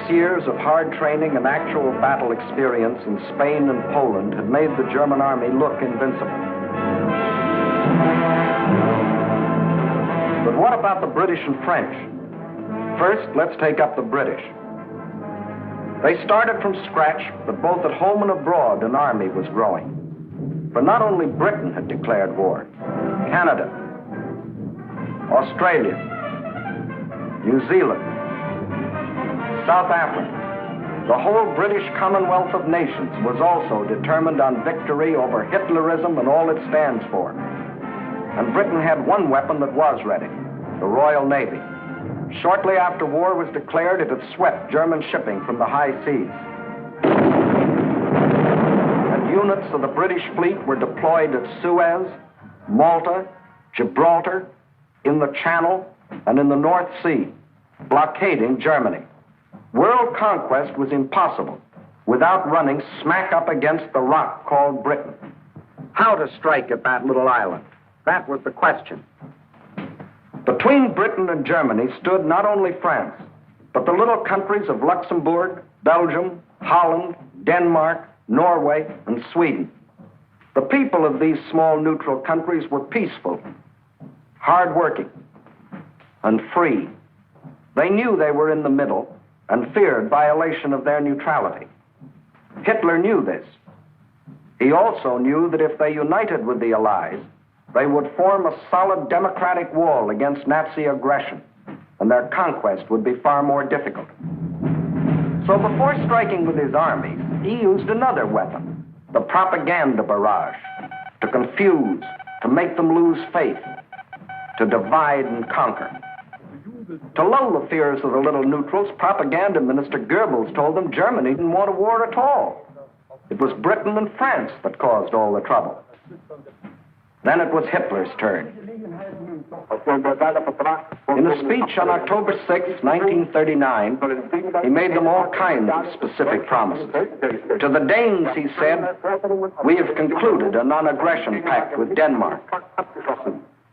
Years of hard training and actual battle experience in Spain and Poland had made the German army look invincible. But what about the British and French? First, let's take up the British. They started from scratch, but both at home and abroad, an army was growing. For not only Britain had declared war, Canada, Australia, New Zealand, South Africa, the whole British Commonwealth of Nations was also determined on victory over Hitlerism and all it stands for. And Britain had one weapon that was ready, the Royal Navy. Shortly after war was declared, it had swept German shipping from the high seas. And units of the British fleet were deployed at Suez, Malta, Gibraltar, in the Channel, and in the North Sea, blockading Germany. World conquest was impossible without running smack up against the rock called Britain. How to strike at that little island? That was the question. Between Britain and Germany stood not only France, but the little countries of Luxembourg, Belgium, Holland, Denmark, Norway, and Sweden. The people of these small neutral countries were peaceful, hard-working, and free. They knew they were in the middle and feared violation of their neutrality. Hitler knew this. He also knew that if they united with the Allies, they would form a solid democratic wall against Nazi aggression, and their conquest would be far more difficult. So before striking with his armies, he used another weapon, the propaganda barrage, to confuse, to make them lose faith, to divide and conquer. To lull the fears of the little neutrals, Propaganda Minister Goebbels told them Germany didn't want a war at all. It was Britain and France that caused all the trouble. Then it was Hitler's turn. In a speech on October 6, 1939, he made them all kinds of specific promises. To the Danes, he said, "We have concluded a non-aggression pact with Denmark."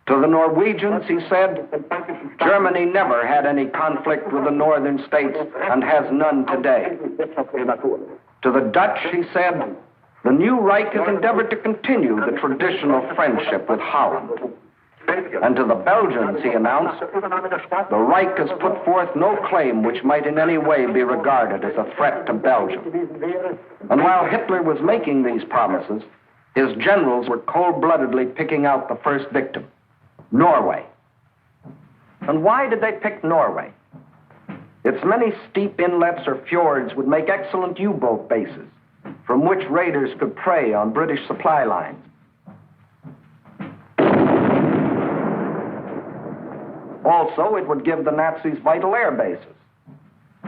To the Norwegians, he said, "Germany never had any conflict with the northern states and has none today." To the Dutch, he said, "The new Reich has endeavored to continue the traditional friendship with Holland." And to the Belgians, he announced, "The Reich has put forth no claim which might in any way be regarded as a threat to Belgium." And while Hitler was making these promises, his generals were cold-bloodedly picking out the first victim, Norway. And why did they pick Norway? Its many steep inlets or fjords would make excellent U-boat bases from which raiders could prey on British supply lines. Also, it would give the Nazis vital air bases.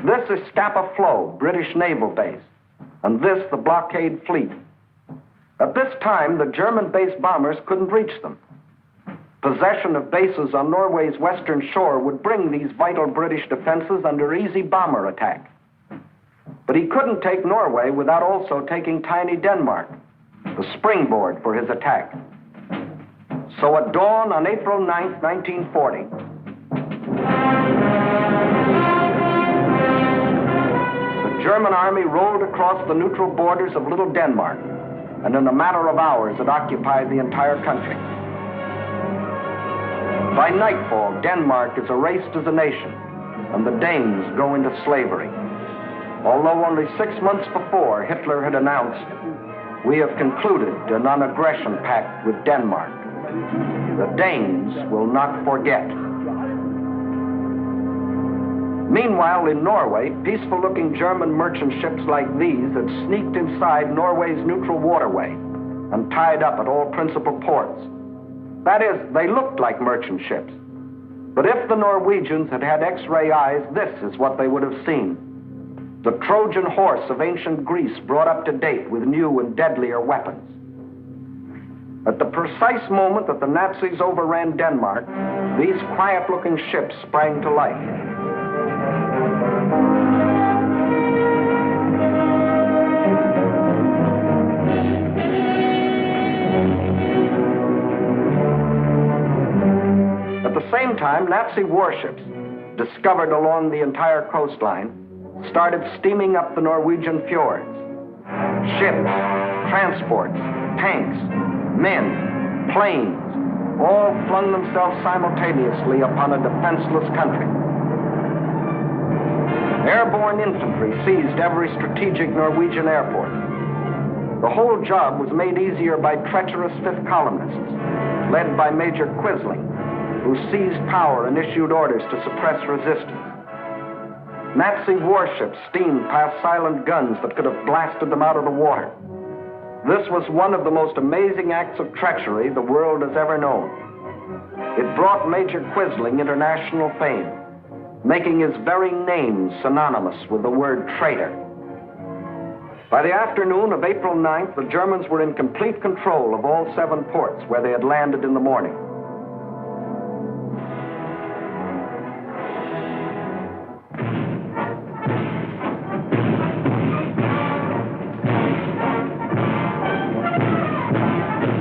This is Scapa Flow, British naval base, and this the blockade fleet. At this time, the German-based bombers couldn't reach them. Possession of bases on Norway's western shore would bring these vital British defenses under easy bomber attack. But he couldn't take Norway without also taking tiny Denmark, the springboard for his attack. So at dawn on April 9th, 1940, the German army rolled across the neutral borders of Little Denmark, and in a matter of hours it occupied the entire country. By nightfall, Denmark is erased as a nation, and the Danes go into slavery. Although only 6 months before, Hitler had announced, "We have concluded a non-aggression pact with Denmark. The Danes will not forget." Meanwhile, in Norway, peaceful-looking German merchant ships like these had sneaked inside Norway's neutral waterway and tied up at all principal ports. That is, they looked like merchant ships. But if the Norwegians had had X-ray eyes, this is what they would have seen. The Trojan horse of ancient Greece brought up to date with new and deadlier weapons. At the precise moment that the Nazis overran Denmark, these quiet-looking ships sprang to life. At the same time, Nazi warships, discovered along the entire coastline, started steaming up the Norwegian fjords. Ships, transports, tanks, men, planes, all flung themselves simultaneously upon a defenseless country. Airborne infantry seized every strategic Norwegian airport. The whole job was made easier by treacherous fifth columnists, led by Major Quisling, who seized power and issued orders to suppress resistance. Nazi warships steamed past silent guns that could have blasted them out of the water. This was one of the most amazing acts of treachery the world has ever known. It brought Major Quisling international fame, making his very name synonymous with the word traitor. By the afternoon of April 9th, the Germans were in complete control of all 7 ports where they had landed in the morning.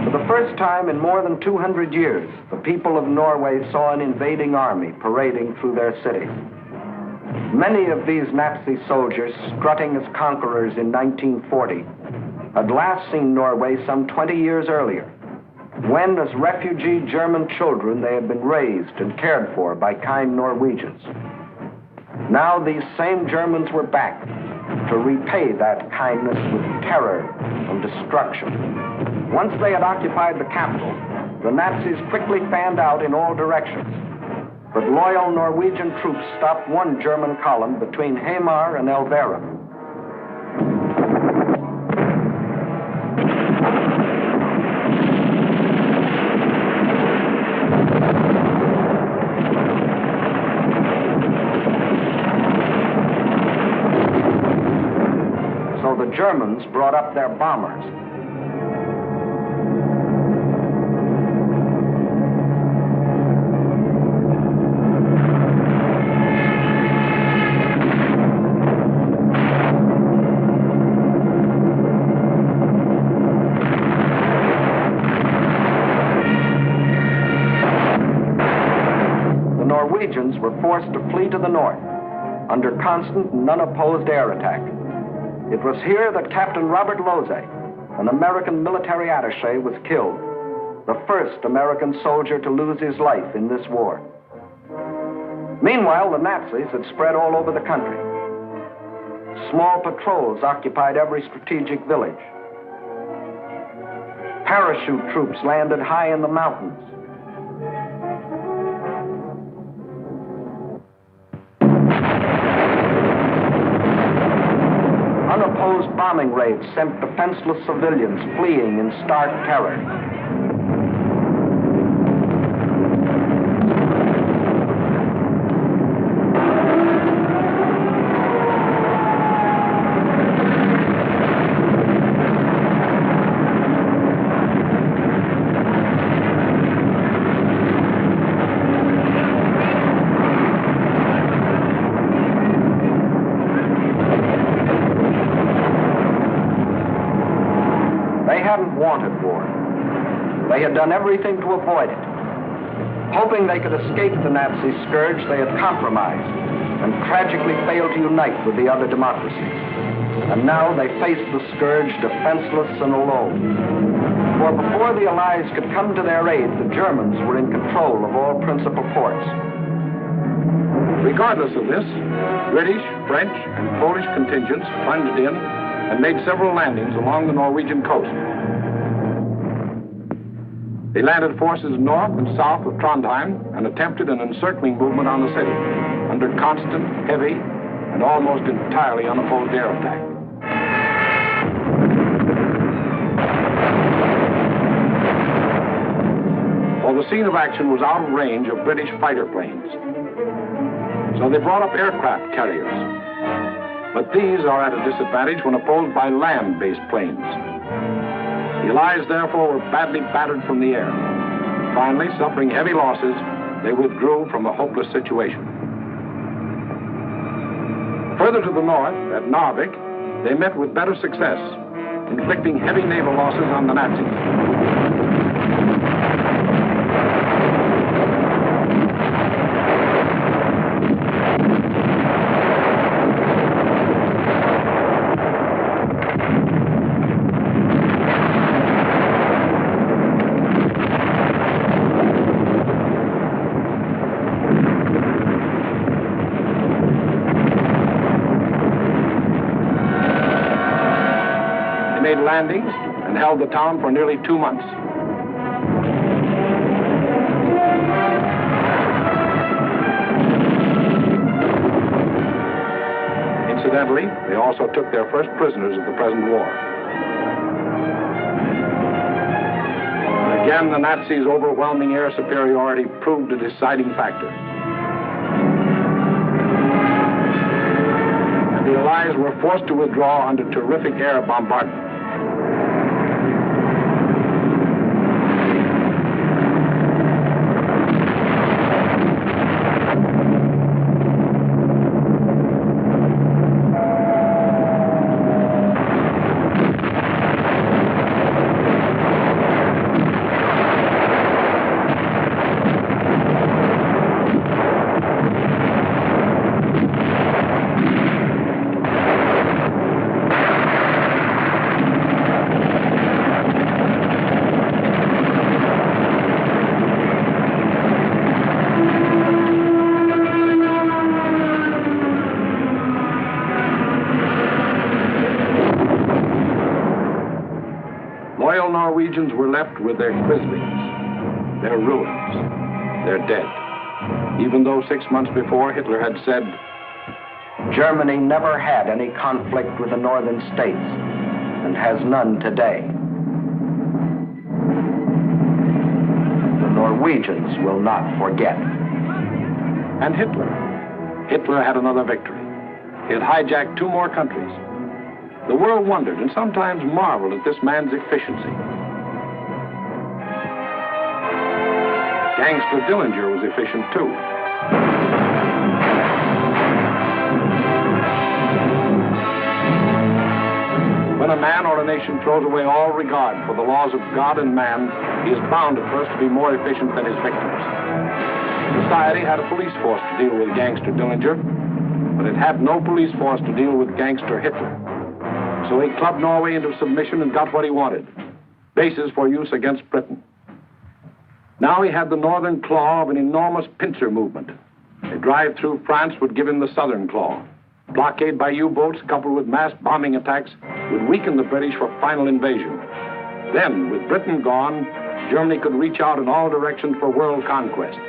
For the first time in more than 200 years, the people of Norway saw an invading army parading through their cities. Many of these Nazi soldiers, strutting as conquerors in 1940, had last seen Norway some 20 years earlier, when, as refugee German children, they had been raised and cared for by kind Norwegians. Now these same Germans were back to repay that kindness with terror and destruction. Once they had occupied the capital, the Nazis quickly fanned out in all directions. But loyal Norwegian troops stopped one German column between Hamar and Elverum. So the Germans brought up their bombers. Norwegians were forced to flee to the north under constant and unopposed air attack. It was here that Captain Robert Lose, an American military attaché, was killed, the first American soldier to lose his life in this war. Meanwhile, the Nazis had spread all over the country. Small patrols occupied every strategic village. Parachute troops landed high in the mountains. Unopposed bombing raids sent defenseless civilians fleeing in stark terror. They hadn't wanted war. They had done everything to avoid it. Hoping they could escape the Nazi scourge, they had compromised and tragically failed to unite with the other democracies. And now they faced the scourge defenseless and alone. For before the Allies could come to their aid, the Germans were in control of all principal ports. Regardless of this, British, French, and Polish contingents plunged in and made several landings along the Norwegian coast. They landed forces north and south of Trondheim and attempted an encircling movement on the city under constant, heavy, and almost entirely unopposed air attack. Well, the scene of action was out of range of British fighter planes. So they brought up aircraft carriers. But these are at a disadvantage when opposed by land-based planes. The Allies, therefore, were badly battered from the air. Finally, suffering heavy losses, they withdrew from a hopeless situation. Further to the north, at Narvik, they met with better success, inflicting heavy naval losses on the Nazis. Landings and held the town for nearly 2 months. Incidentally, they also took their first prisoners of the present war. Again, the Nazis' overwhelming air superiority proved a deciding factor. And the Allies were forced to withdraw under terrific air bombardment. Norwegians were left with their Quislings, their ruins, their dead. Even though 6 months before Hitler had said, Germany never had any conflict with the northern states and has none today. The Norwegians will not forget. And Hitler had another victory. He had hijacked 2 more countries. The world wondered and sometimes marveled at this man's efficiency. Gangster Dillinger was efficient too. When a man or a nation throws away all regard for the laws of God and man, he is bound at first to be more efficient than his victims. Society had a police force to deal with Gangster Dillinger, but it had no police force to deal with Gangster Hitler. So he clubbed Norway into submission and got what he wanted, bases for use against Britain. Now he had the northern claw of an enormous pincer movement. A drive through France would give him the southern claw. Blockade by U-boats coupled with mass bombing attacks would weaken the British for final invasion. Then, with Britain gone, Germany could reach out in all directions for world conquest.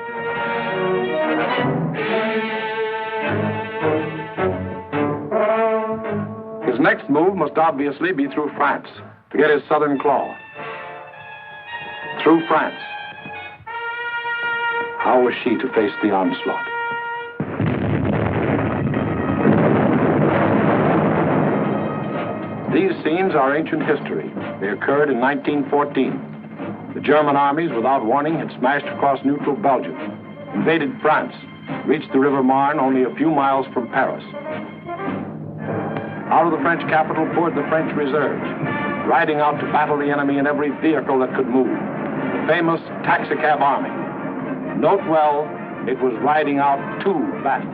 His next move must obviously be through France to get his southern claw. Through France. How was she to face the onslaught? These scenes are ancient history. They occurred in 1914. The German armies, without warning, had smashed across neutral Belgium, invaded France, reached the River Marne only a few miles from Paris. Out of the French capital poured the French reserves, riding out to battle the enemy in every vehicle that could move. famous taxicab army. Note well, it was riding out to battle.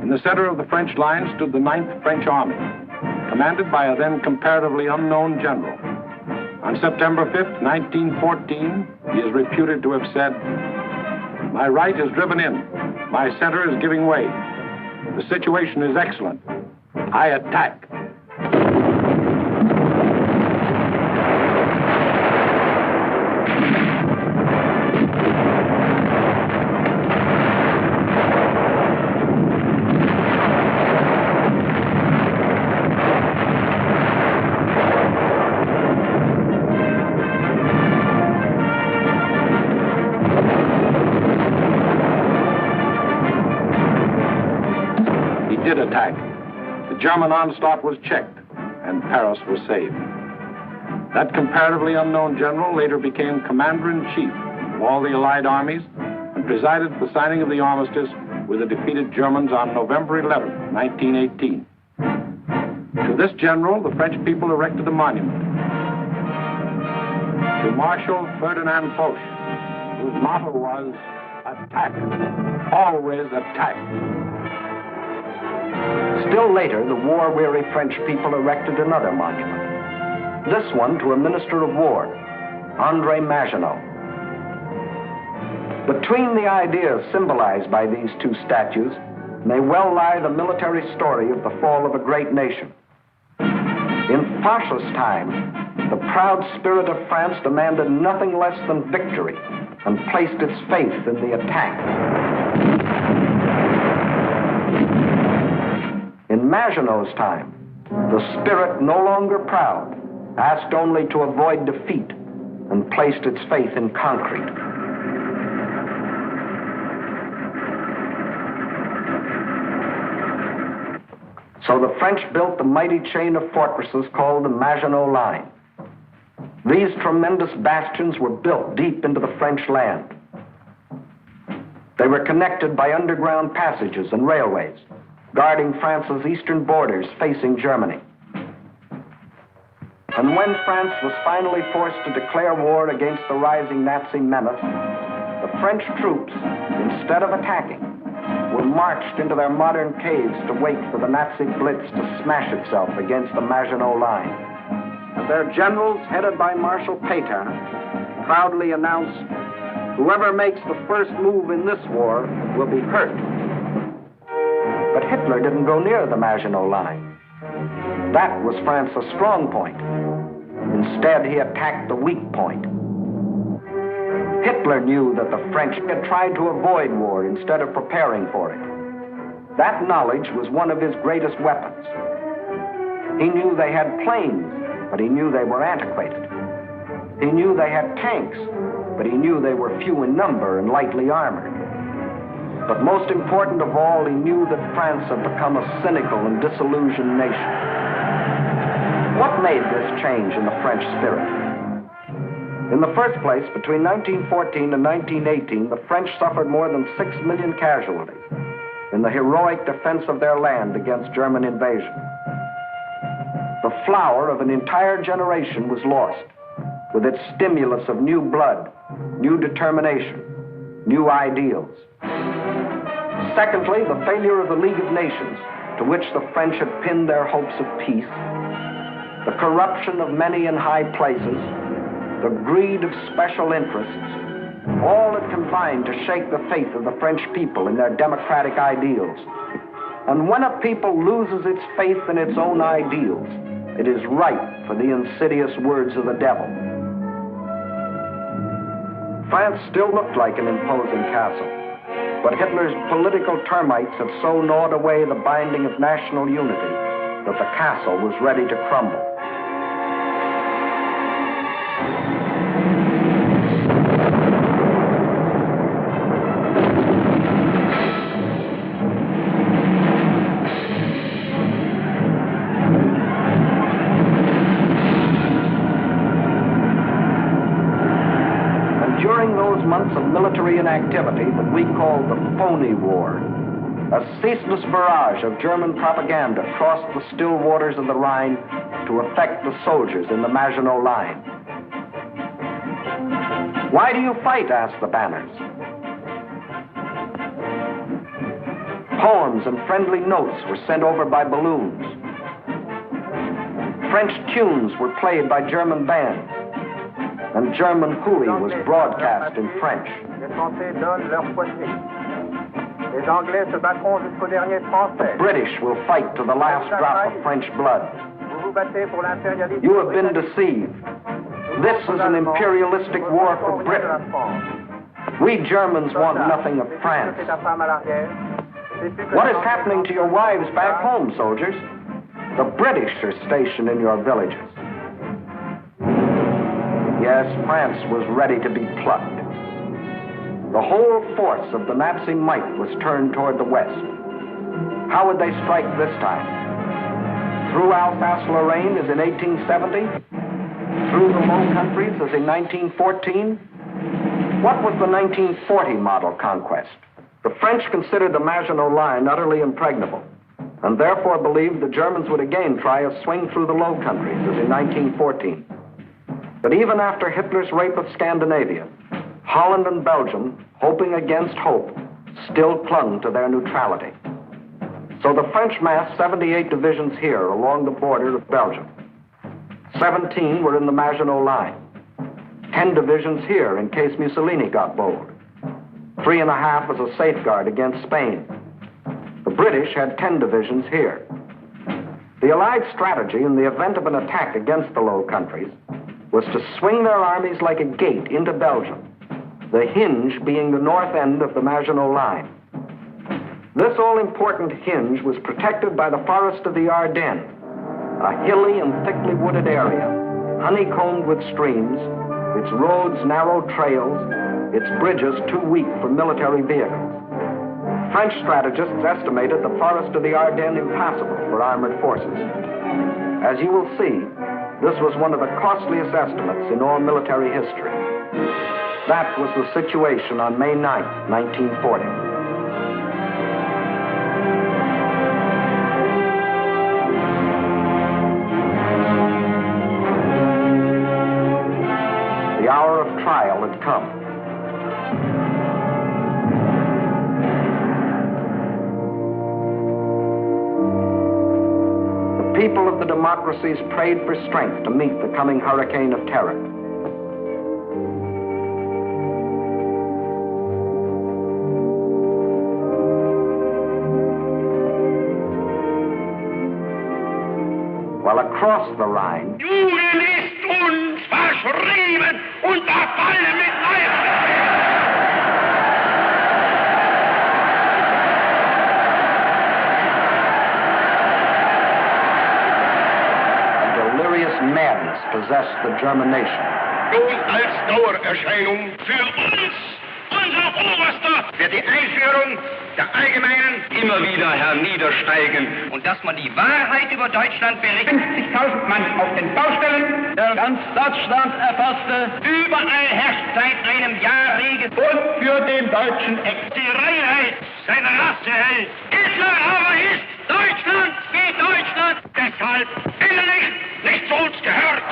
In the center of the French line stood the 9th French Army, commanded by a then comparatively unknown general. On September 5th, 1914, he is reputed to have said, "My right is driven in. My center is giving way. The situation is excellent. I attack." Did attack. The German onslaught was checked, and Paris was saved. That comparatively unknown general later became commander-in-chief of all the Allied armies and presided at the signing of the armistice with the defeated Germans on November 11, 1918. To this general, the French people erected a monument. To Marshal Ferdinand Foch, whose motto was, "Attack, always attack." Still later, the war-weary French people erected another monument. This one to a minister of war, André Maginot. Between the ideas symbolized by these two statues may well lie the military story of the fall of a great nation. In Foch's time, the proud spirit of France demanded nothing less than victory and placed its faith in the attack. In Maginot's time, the spirit, no longer proud, asked only to avoid defeat and placed its faith in concrete. So the French built the mighty chain of fortresses called the Maginot Line. These tremendous bastions were built deep into the French land. They were connected by underground passages and railways, guarding France's eastern borders facing Germany. And when France was finally forced to declare war against the rising Nazi menace, the French troops, instead of attacking, were marched into their modern caves to wait for the Nazi blitz to smash itself against the Maginot Line. And their generals, headed by Marshal Pétain, proudly announced, "Whoever makes the first move in this war will be hurt." But Hitler didn't go near the Maginot Line. That was France's strong point. Instead, he attacked the weak point. Hitler knew that the French had tried to avoid war instead of preparing for it. That knowledge was one of his greatest weapons. He knew they had planes, but he knew they were antiquated. He knew they had tanks, but he knew they were few in number and lightly armored. But most important of all, he knew that France had become a cynical and disillusioned nation. What made this change in the French spirit? In the first place, between 1914 and 1918, the French suffered more than 6 million casualties in the heroic defense of their land against German invasion. The flower of an entire generation was lost, with its stimulus of new blood, new determination, new ideals. Secondly, the failure of the League of Nations, to which the French had pinned their hopes of peace, the corruption of many in high places, the greed of special interests, all had combined to shake the faith of the French people in their democratic ideals. And when a people loses its faith in its own ideals, it is ripe for the insidious words of the devil. France still looked like an imposing castle, but Hitler's political termites had so gnawed away the binding of national unity that the castle was ready to crumble. Months of military inactivity that we called the phony war, a ceaseless barrage of German propaganda crossed the still waters of the Rhine to affect the soldiers in the Maginot Line. Why do you fight? Asked the banners. Poems and friendly notes were sent over by balloons. French tunes were played by German bands, and German hooey was broadcast in French. The British will fight to the last drop of French blood. You have been deceived. This is an imperialistic war for Britain. We Germans want nothing of France. What is happening to your wives back home, soldiers? The British are stationed in your villages. Yes, France was ready to be plucked. The whole force of the Nazi might was turned toward the west. How would they strike this time? Through Alsace-Lorraine as in 1870? Through the Low Countries as in 1914? What was the 1940 model conquest? The French considered the Maginot Line utterly impregnable, and therefore believed the Germans would again try a swing through the Low Countries as in 1914. But even after Hitler's rape of Scandinavia, Holland and Belgium, hoping against hope, still clung to their neutrality. So the French massed 78 divisions here along the border of Belgium. 17 were in the Maginot Line. 10 divisions here in case Mussolini got bold. 3.5 as a safeguard against Spain. The British had 10 divisions here. The Allied strategy in the event of an attack against the Low Countries was to swing their armies like a gate into Belgium, the hinge being the north end of the Maginot Line. This all-important hinge was protected by the forest of the Ardennes, a hilly and thickly wooded area, honeycombed with streams, its roads narrow trails, its bridges too weak for military vehicles. French strategists estimated the forest of the Ardennes impassable for armored forces. As you will see, this was one of the costliest estimates in all military history. That was the situation on May 9th, 1940. The hour of trial had come. The people of the democracies prayed for strength to meet the coming hurricane of terror. While across the Rhine, Juden ist uns verschrieben und verfallen mit a delirious madness possessed the German nation. Nun als Dauererscheinung für uns, unser Oberster, wird die Einführung der allgemeinen immer wieder herniedersteigen. Und dass man die Wahrheit über Deutschland berichtet. 50.000 Mann auf den Baustellen, der ganz Deutschland erfasste. Überall herrscht seit einem Jahr Regen. Und für den deutschen die Reinheit seiner Rasse hält. Hitler aber ist Deutschland wie Deutschland. Deshalb innerlich nicht zu uns gehört.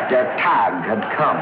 Der Tag had come.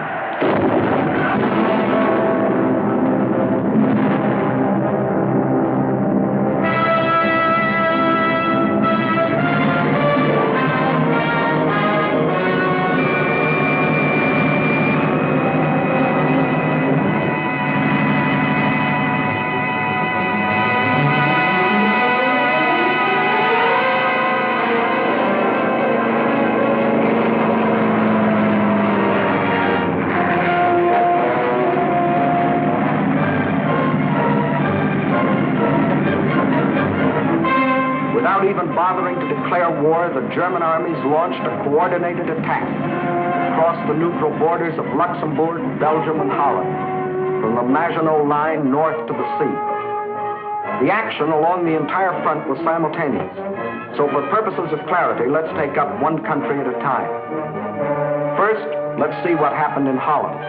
Without even bothering to declare war, the German armies launched a coordinated attack across the neutral borders of Luxembourg, Belgium, and Holland, from the Maginot Line north to the sea. The action along the entire front was simultaneous. So for purposes of clarity, let's take up one country at a time. First, let's see what happened in Holland.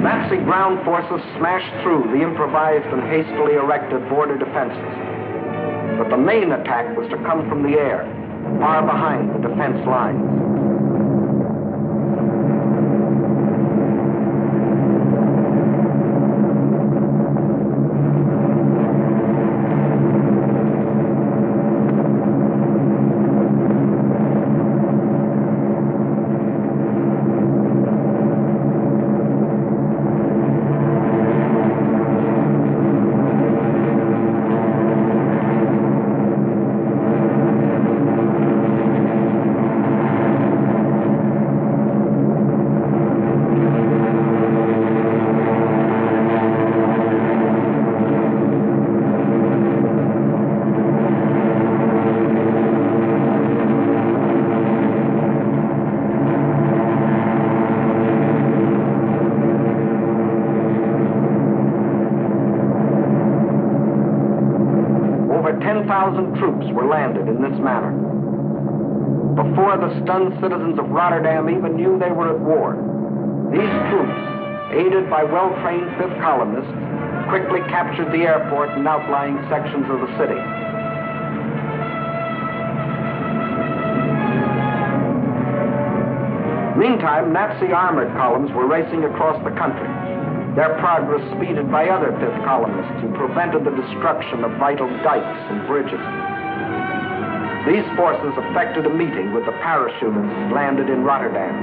Nazi ground forces smashed through the improvised and hastily erected border defenses. But the main attack was to come from the air, far behind the defense lines. Over 10,000 troops were landed in this manner. Before the stunned citizens of Rotterdam even knew they were at war, these troops, aided by well-trained fifth columnists, quickly captured the airport and outlying sections of the city. Meantime, Nazi armored columns were racing across the country, their progress speeded by other fifth columnists who prevented the destruction of vital dikes and bridges. These forces effected a meeting with the parachutists landed in Rotterdam.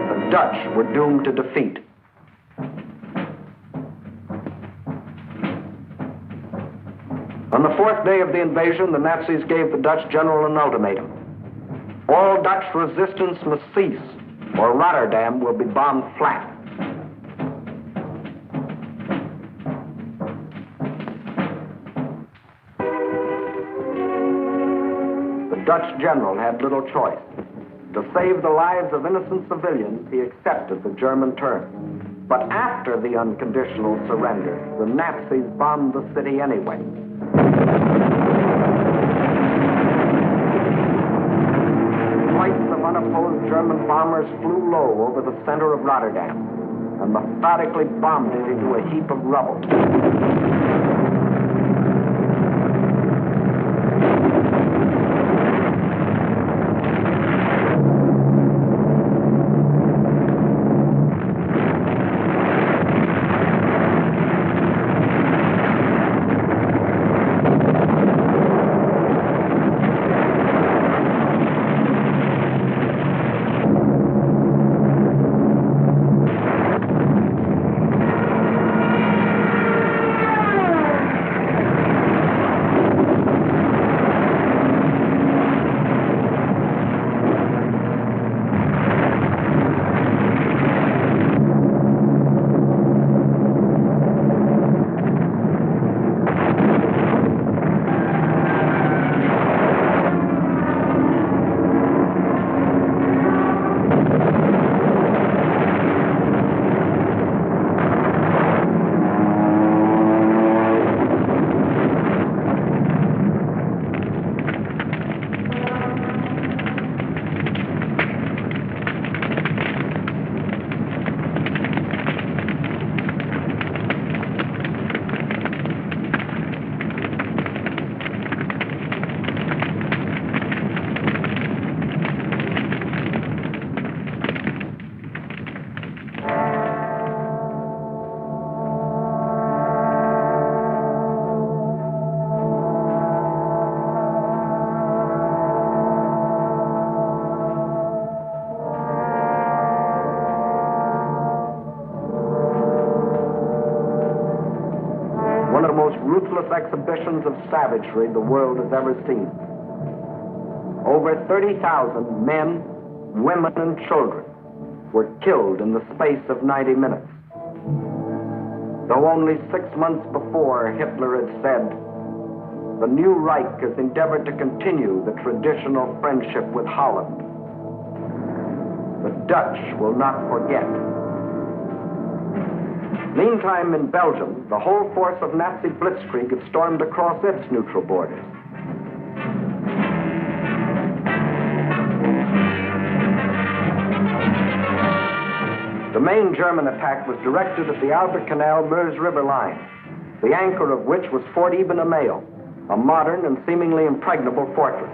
The Dutch were doomed to defeat. On the fourth day of the invasion, the Nazis gave the Dutch general an ultimatum. All Dutch resistance must cease, or Rotterdam will be bombed flat. The Dutch general had little choice. To save the lives of innocent civilians, he accepted the German terms. But after the unconditional surrender, the Nazis bombed the city anyway. Flights of unopposed German bombers flew low over the center of Rotterdam and methodically bombed it into a heap of rubble. Ruthless exhibitions of savagery the world has ever seen. Over 30,000 men, women and children were killed in the space of 90 minutes. Though only 6 months before Hitler had said, the new Reich has endeavored to continue the traditional friendship with Holland. The Dutch will not forget. Meantime, in Belgium, the whole force of Nazi blitzkrieg had stormed across its neutral borders. The main German attack was directed at the Albert Canal-Meuse River line, the anchor of which was Fort Iben-Amael, a modern and seemingly impregnable fortress.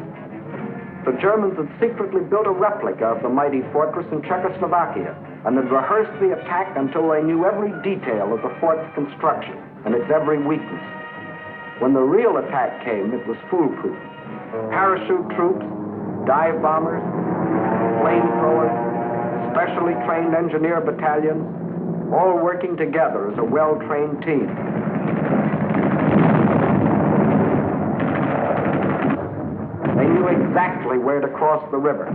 The Germans had secretly built a replica of the mighty fortress in Czechoslovakia and had rehearsed the attack until they knew every detail of the fort's construction and its every weakness. When the real attack came, it was foolproof. Parachute troops, dive bombers, flamethrowers, specially trained engineer battalions, all working together as a well-trained team. They knew exactly where to cross the river.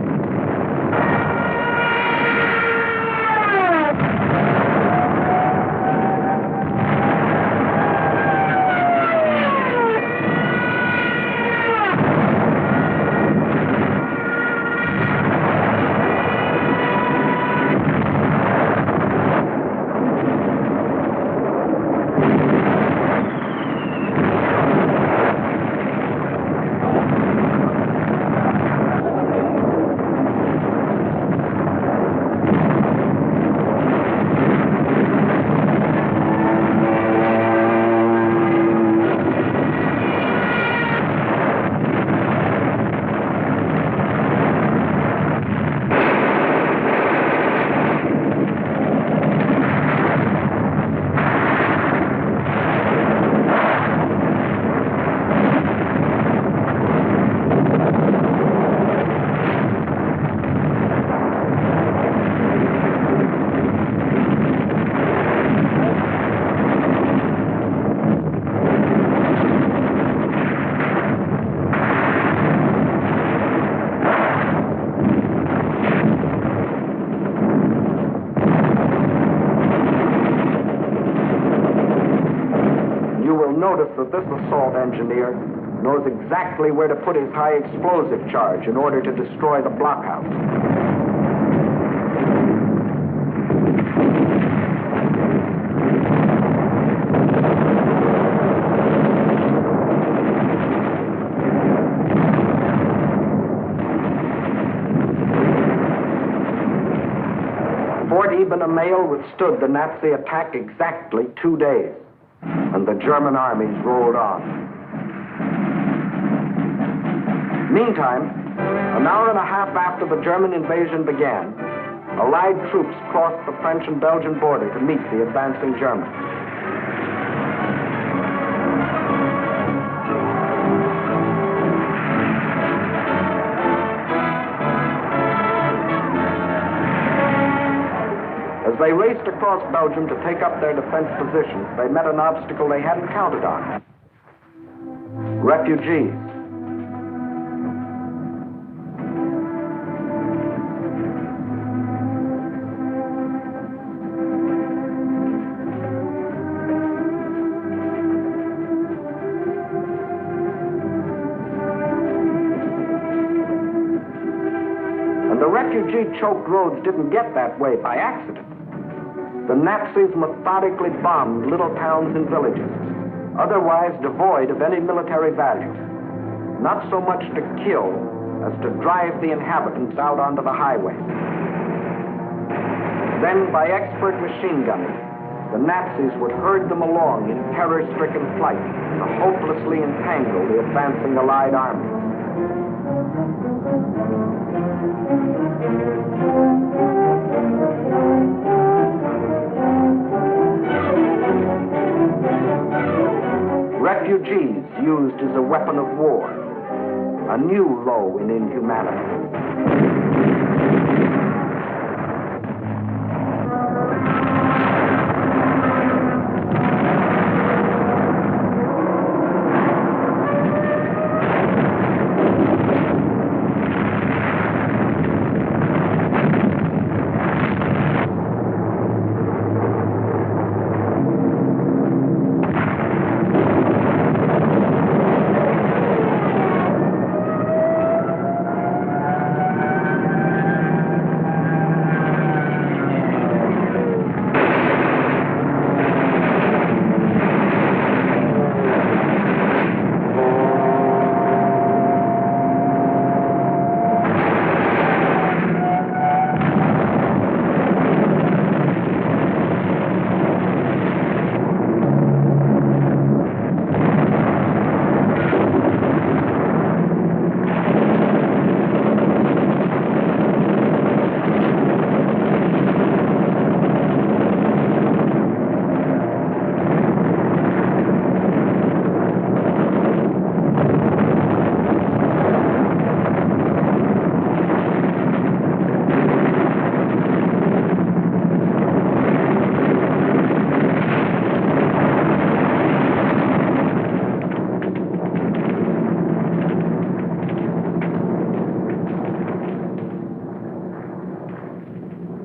Notice that this assault engineer knows exactly where to put his high explosive charge in order to destroy the blockhouse. Fort Iben-Amael withstood the Nazi attack exactly 2 days. And the German armies rolled on. Meantime, an hour and a half after the German invasion began, Allied troops crossed the French and Belgian border to meet the advancing Germans. As they raced across Belgium to take up their defense positions, they met an obstacle they hadn't counted on. Refugees. And the refugee-choked roads didn't get that way by accident. The Nazis methodically bombed little towns and villages, otherwise devoid of any military value, not so much to kill as to drive the inhabitants out onto the highways. Then, by expert machine gunning, the Nazis would herd them along in terror-stricken flight to hopelessly entangle the advancing Allied armies. Refugees used as a weapon of war, a new low in inhumanity.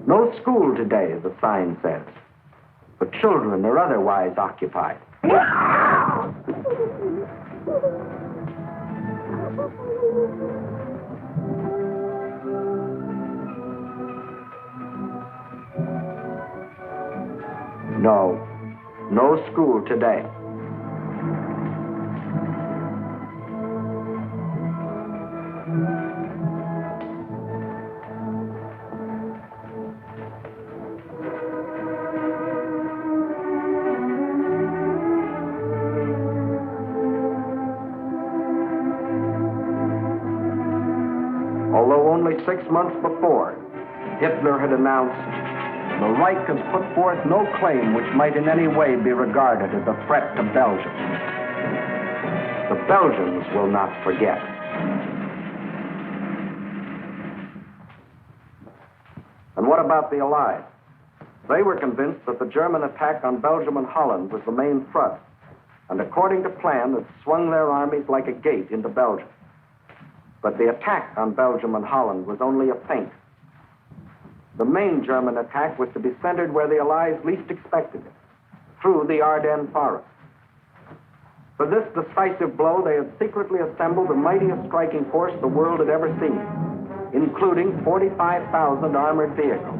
No school today, the sign says. But children are otherwise occupied. No school today. Although only 6 months before, Hitler had announced, "The Reich has put forth no claim which might in any way be regarded as a threat to Belgium." The Belgians will not forget. And what about the Allies? They were convinced that the German attack on Belgium and Holland was the main thrust, and according to plan, had swung their armies like a gate into Belgium. But the attack on Belgium and Holland was only a feint. The main German attack was to be centered where the Allies least expected it, through the Ardennes forest. For this decisive blow, they had secretly assembled the mightiest striking force the world had ever seen, including 45,000 armored vehicles.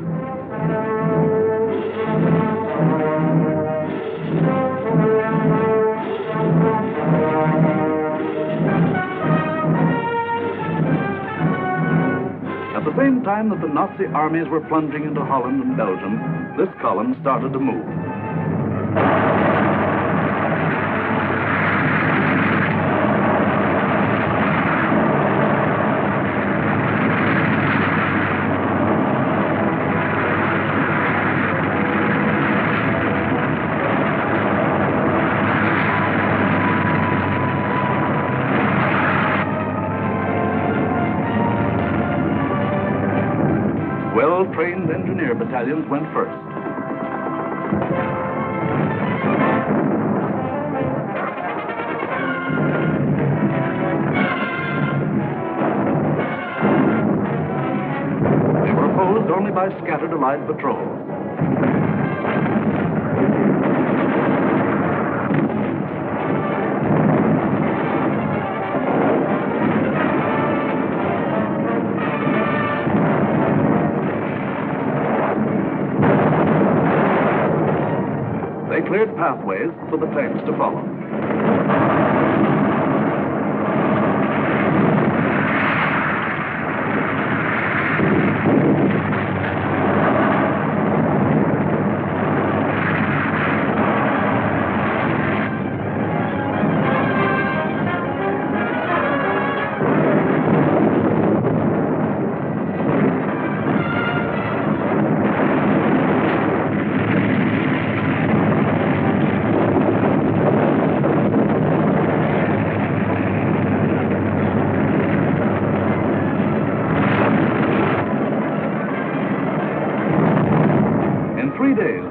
At the same time that the Nazi armies were plunging into Holland and Belgium, this column started to move. Well-trained engineer battalions went first. They were opposed only by scattered Allied patrols. They cleared pathways for the tanks to follow.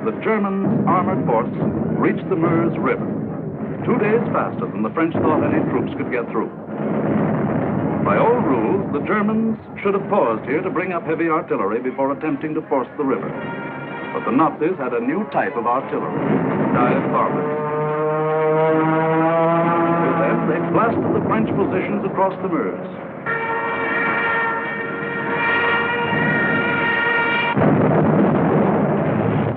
The German armored force reached the Meuse River, 2 days faster than the French thought any troops could get through. By old rules, the Germans should have paused here to bring up heavy artillery before attempting to force the river. But the Nazis had a new type of artillery, dive bombers. With them, they blasted the French positions across the Meuse.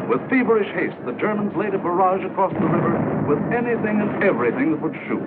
With feverish haste, the Germans laid a barrage across the river with anything and everything that would shoot.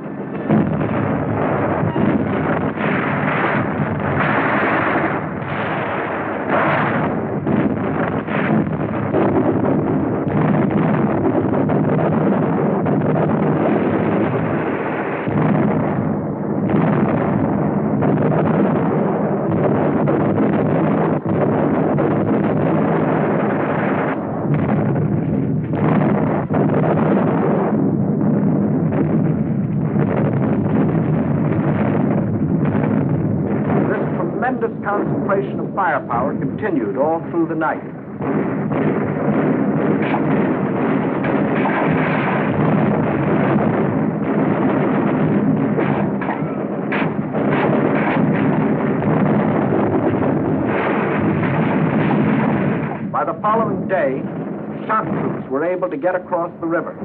Concentration of firepower continued all through the night. By the following day, shock troops were able to get across the river.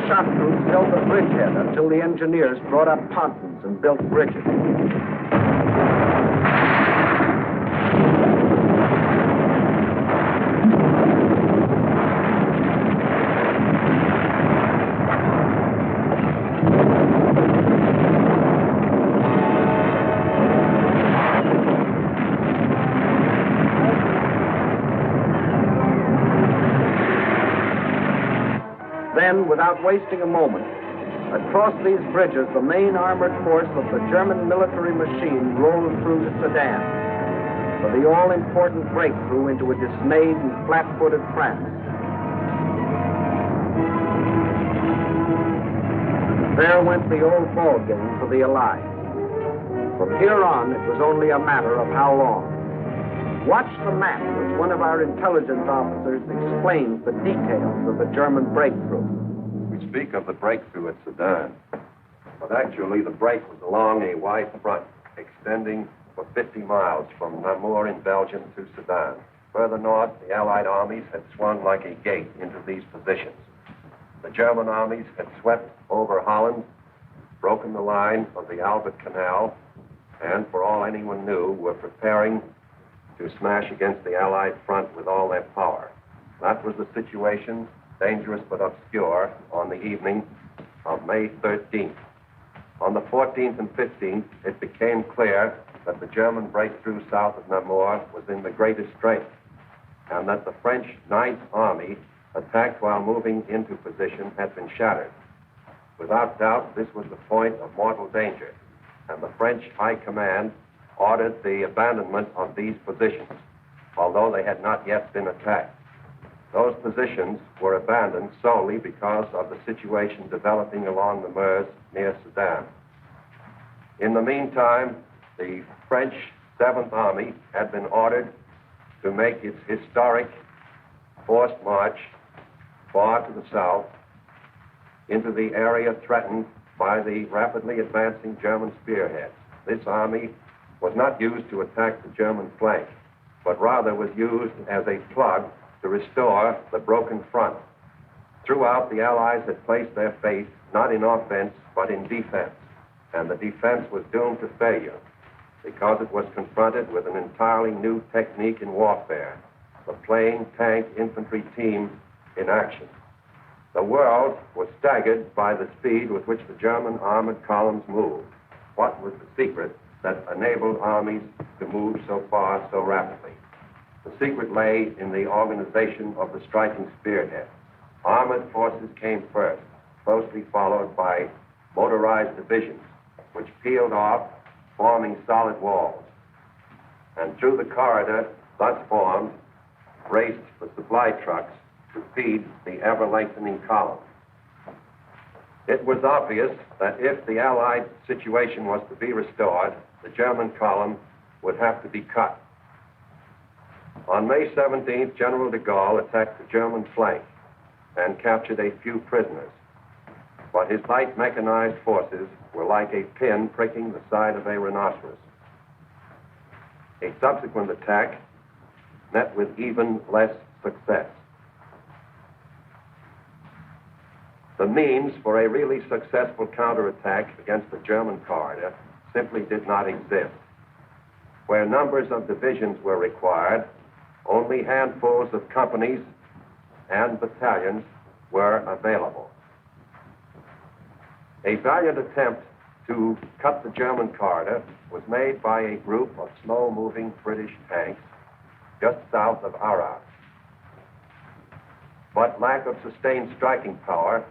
Shock troops held the bridgehead until the engineers brought up pontons and built bridges. Then, without wasting a moment, across these bridges, the main armored force of the German military machine rolled through to Sedan for the all-important breakthrough into a dismayed and flat-footed France. There went the old ball game for the Allies. From here on, it was only a matter of how long. Watch the map as one of our intelligence officers explains the details of the German breakthrough. We speak of the breakthrough at Sedan, but actually the break was along a wide front extending for 50 miles from Namur in Belgium to Sedan. Further north, the Allied armies had swung like a gate into these positions. The German armies had swept over Holland, broken the line of the Albert Canal, and for all anyone knew, were preparing to smash against the Allied front with all their power. That was the situation, dangerous but obscure, on the evening of May 13th. On the 14th and 15th, it became clear that the German breakthrough south of Namur was in the greatest strength, and that the French Ninth Army, attacked while moving into position, had been shattered. Without doubt, this was the point of mortal danger, and the French High Command ordered the abandonment of these positions, although they had not yet been attacked. Those positions were abandoned solely because of the situation developing along the Meuse near Sedan. In the meantime, the French 7th Army had been ordered to make its historic forced march far to the south into the area threatened by the rapidly advancing German spearheads. This army was not used to attack the German flank, but rather was used as a plug to restore the broken front. Throughout, the Allies had placed their faith not in offense, but in defense, and the defense was doomed to failure because it was confronted with an entirely new technique in warfare, the plain tank infantry team in action. The world was staggered by the speed with which the German armored columns moved. What was the secret that enabled armies to move so far so rapidly? The secret lay in the organization of the striking spearhead. Armored forces came first, closely followed by motorized divisions, which peeled off, forming solid walls. And through the corridor thus formed, raced the supply trucks to feed the ever-lengthening column. It was obvious that if the Allied situation was to be restored, the German column would have to be cut. On May 17th, General de Gaulle attacked the German flank and captured a few prisoners. But his light mechanized forces were like a pin pricking the side of a rhinoceros. A subsequent attack met with even less success. The means for a really successful counterattack against the German corridor simply did not exist. Where numbers of divisions were required, only handfuls of companies and battalions were available. A valiant attempt to cut the German corridor was made by a group of slow-moving British tanks just south of Arras. But lack of sustained striking power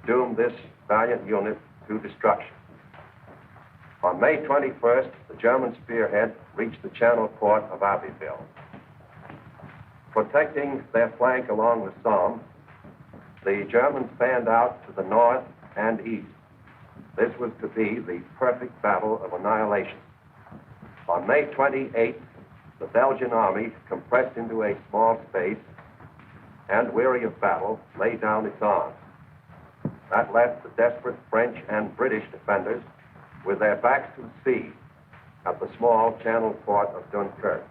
doomed this valiant unit to destruction. On May 21st, the German spearhead reached the channel port of Abbeville. Protecting their flank along the Somme, the Germans fanned out to the north and east. This was to be the perfect battle of annihilation. On May 28th, the Belgian army, compressed into a small space and weary of battle, laid down its arms. That left the desperate French and British defenders with their backs to the sea at the small channel port of Dunkirk.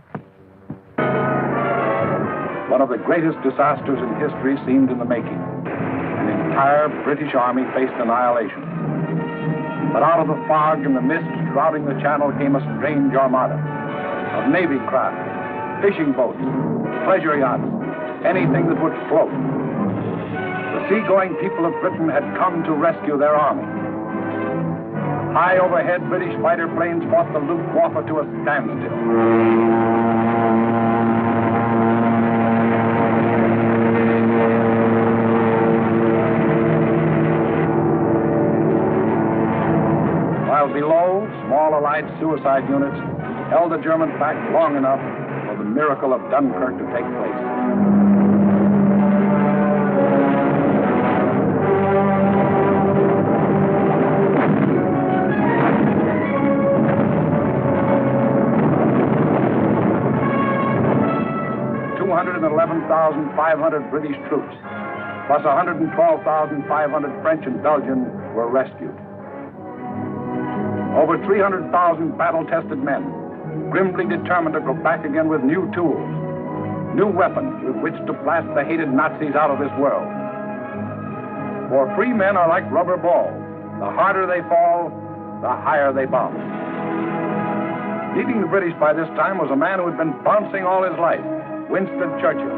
One of the greatest disasters in history seemed in the making. An entire British army faced annihilation. But out of the fog and the mist shrouding the channel came a strange armada of Navy craft, fishing boats, pleasure yachts, anything that would float. The seagoing people of Britain had come to rescue their army. High overhead, British fighter planes fought the Luftwaffe to a standstill. While below, small Allied suicide units held the Germans back long enough for the miracle of Dunkirk to take place. $211,500 British troops, plus 112,500 French and Belgian, were rescued. Over 300,000 battle-tested men, grimly determined to go back again with new tools, new weapons with which to blast the hated Nazis out of this world. For free men are like rubber balls. The harder they fall, the higher they bounce. Leading the British by this time was a man who had been bouncing all his life, Winston Churchill,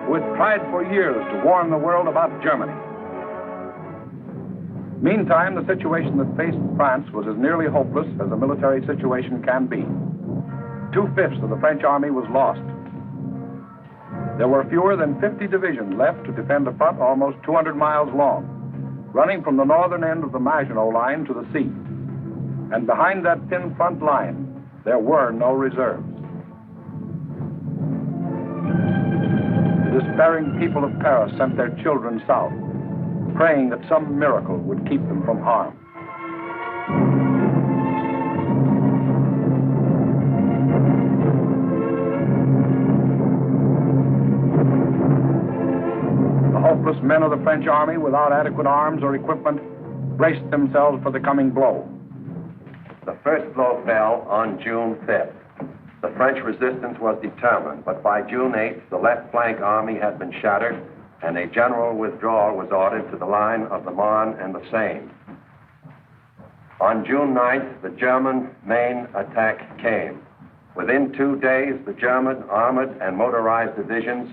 who had tried for years to warn the world about Germany. Meantime, the situation that faced France was as nearly hopeless as a military situation can be. 2/5 of the French army was lost. There were fewer than 50 divisions left to defend a front almost 200 miles long, running from the northern end of the Maginot Line to the sea. And behind that thin front line, there were no reserves. The despairing people of Paris sent their children south, praying that some miracle would keep them from harm. The hopeless men of the French army, without adequate arms or equipment, braced themselves for the coming blow. The first blow fell on June 5th. The French resistance was determined, but by June 8th, the left flank army had been shattered, and a general withdrawal was ordered to the line of the Marne and the Seine. On June 9th, the German main attack came. Within 2 days, the German armored and motorized divisions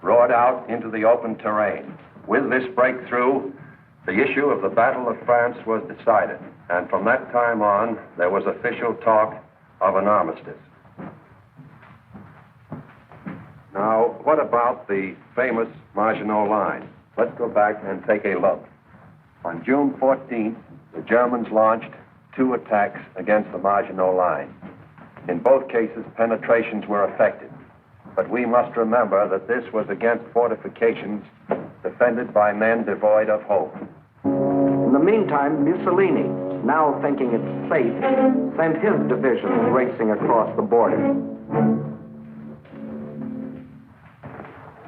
roared out into the open terrain. With this breakthrough, the issue of the Battle of France was decided, and from that time on, there was official talk of an armistice. Now, what about the famous Maginot Line? Let's go back and take a look. On June 14th, the Germans launched 2 attacks against the Maginot Line. In both cases, penetrations were effected. But we must remember that this was against fortifications defended by men devoid of hope. In the meantime, Mussolini, now thinking it's safe, sent his divisions racing across the border.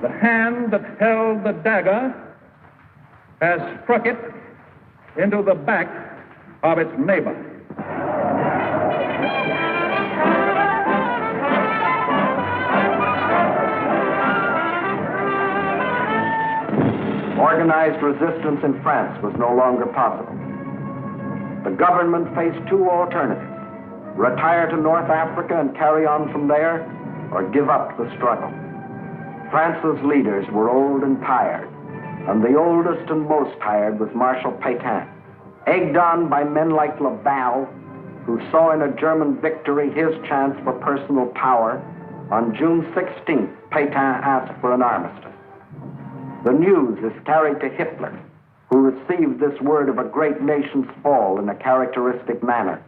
The hand that held the dagger has struck it into the back of its neighbor. Organized resistance in France was no longer possible. The government faced 2 alternatives: retire to North Africa and carry on from there, or give up the struggle. France's leaders were old and tired, and the oldest and most tired was Marshal Pétain. Egged on by men like Laval, who saw in a German victory his chance for personal power, on June 16th, Pétain asked for an armistice. The news is carried to Hitler, who received this word of a great nation's fall in a characteristic manner.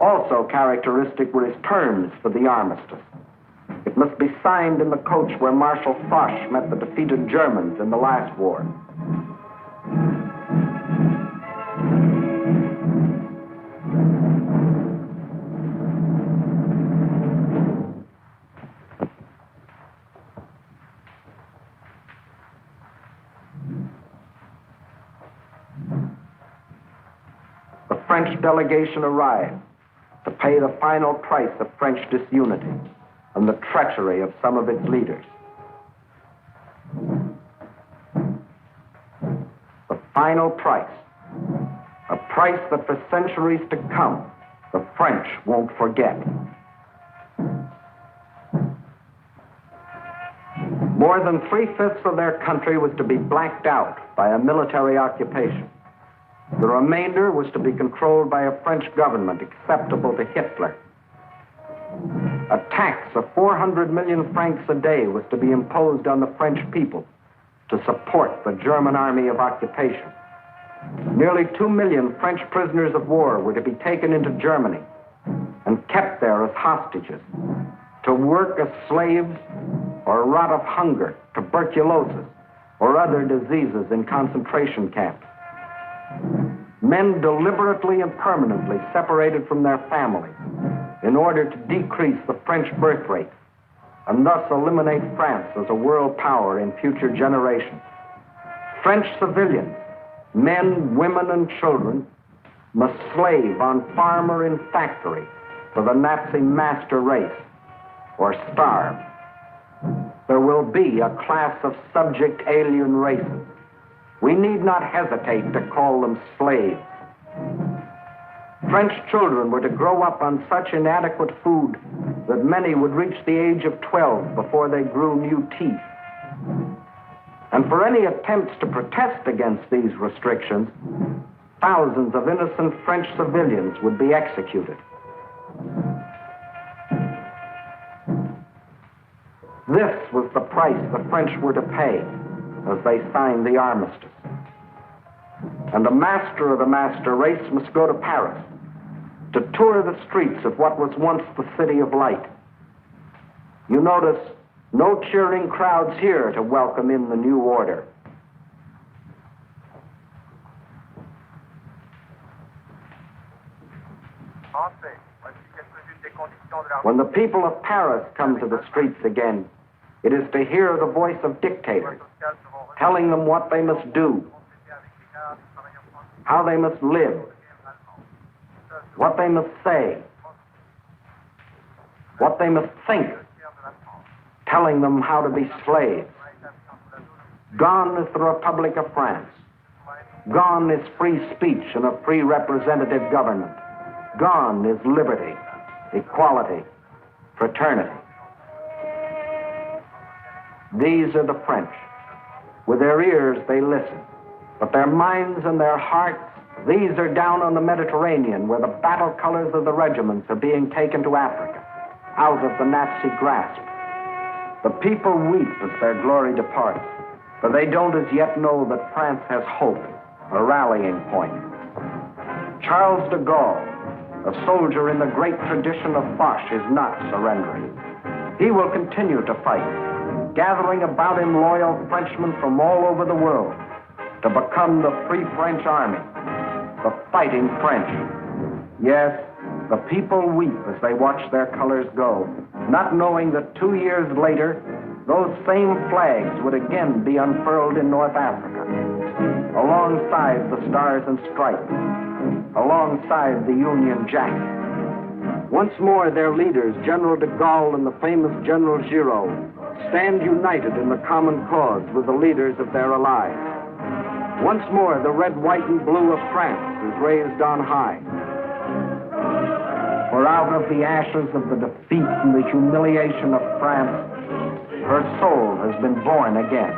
Also characteristic were his terms for the armistice. It must be signed in the coach where Marshal Foch met the defeated Germans in the last war. The French delegation arrived to pay the final price of French disunity and the treachery of some of its leaders. The final price, a price that for centuries to come, the French won't forget. More than 3/5 of their country was to be blacked out by a military occupation. The remainder was to be controlled by a French government acceptable to Hitler. A tax of 400 million francs a day was to be imposed on the French people to support the German army of occupation. Nearly 2 million French prisoners of war were to be taken into Germany and kept there as hostages, to work as slaves or rot of hunger, tuberculosis, or other diseases in concentration camps. Men deliberately and permanently separated from their families in order to decrease the French birth rate and thus eliminate France as a world power in future generations. French civilians, men, women, and children, must slave on farm or in factory for the Nazi master race or starve. There will be a class of subject alien races. We need not hesitate to call them slaves. French children were to grow up on such inadequate food that many would reach the age of 12 before they grew new teeth. And for any attempts to protest against these restrictions, thousands of innocent French civilians would be executed. This was the price the French were to pay as they signed the armistice. And the master of the master race must go to Paris to tour the streets of what was once the City of Light. You notice no cheering crowds here to welcome in the new order. When the people of Paris come to the streets again, it is to hear the voice of dictators telling them what they must do, how they must live, what they must say, what they must think, telling them how to be slaves. Gone is the Republic of France. Gone is free speech and a free representative government. Gone is liberty, equality, fraternity. These are the French. With their ears, they listen. But their minds and their hearts, these are down on the Mediterranean, where the battle colors of the regiments are being taken to Africa, out of the Nazi grasp. The people weep as their glory departs, for they don't as yet know that France has hope, a rallying point. Charles de Gaulle, a soldier in the great tradition of Foch, is not surrendering. He will continue to fight, gathering about him loyal Frenchmen from all over the world to become the Free French Army, the Fighting French. Yes, the people weep as they watch their colors go, not knowing that 2 years later, those same flags would again be unfurled in North Africa, alongside the Stars and Stripes, alongside the Union Jack. Once more, their leaders, General de Gaulle and the famous General Giraud, stand united in the common cause with the leaders of their allies. Once more, the red, white, and blue of France is raised on high. For out of the ashes of the defeat and the humiliation of France, her soul has been born again.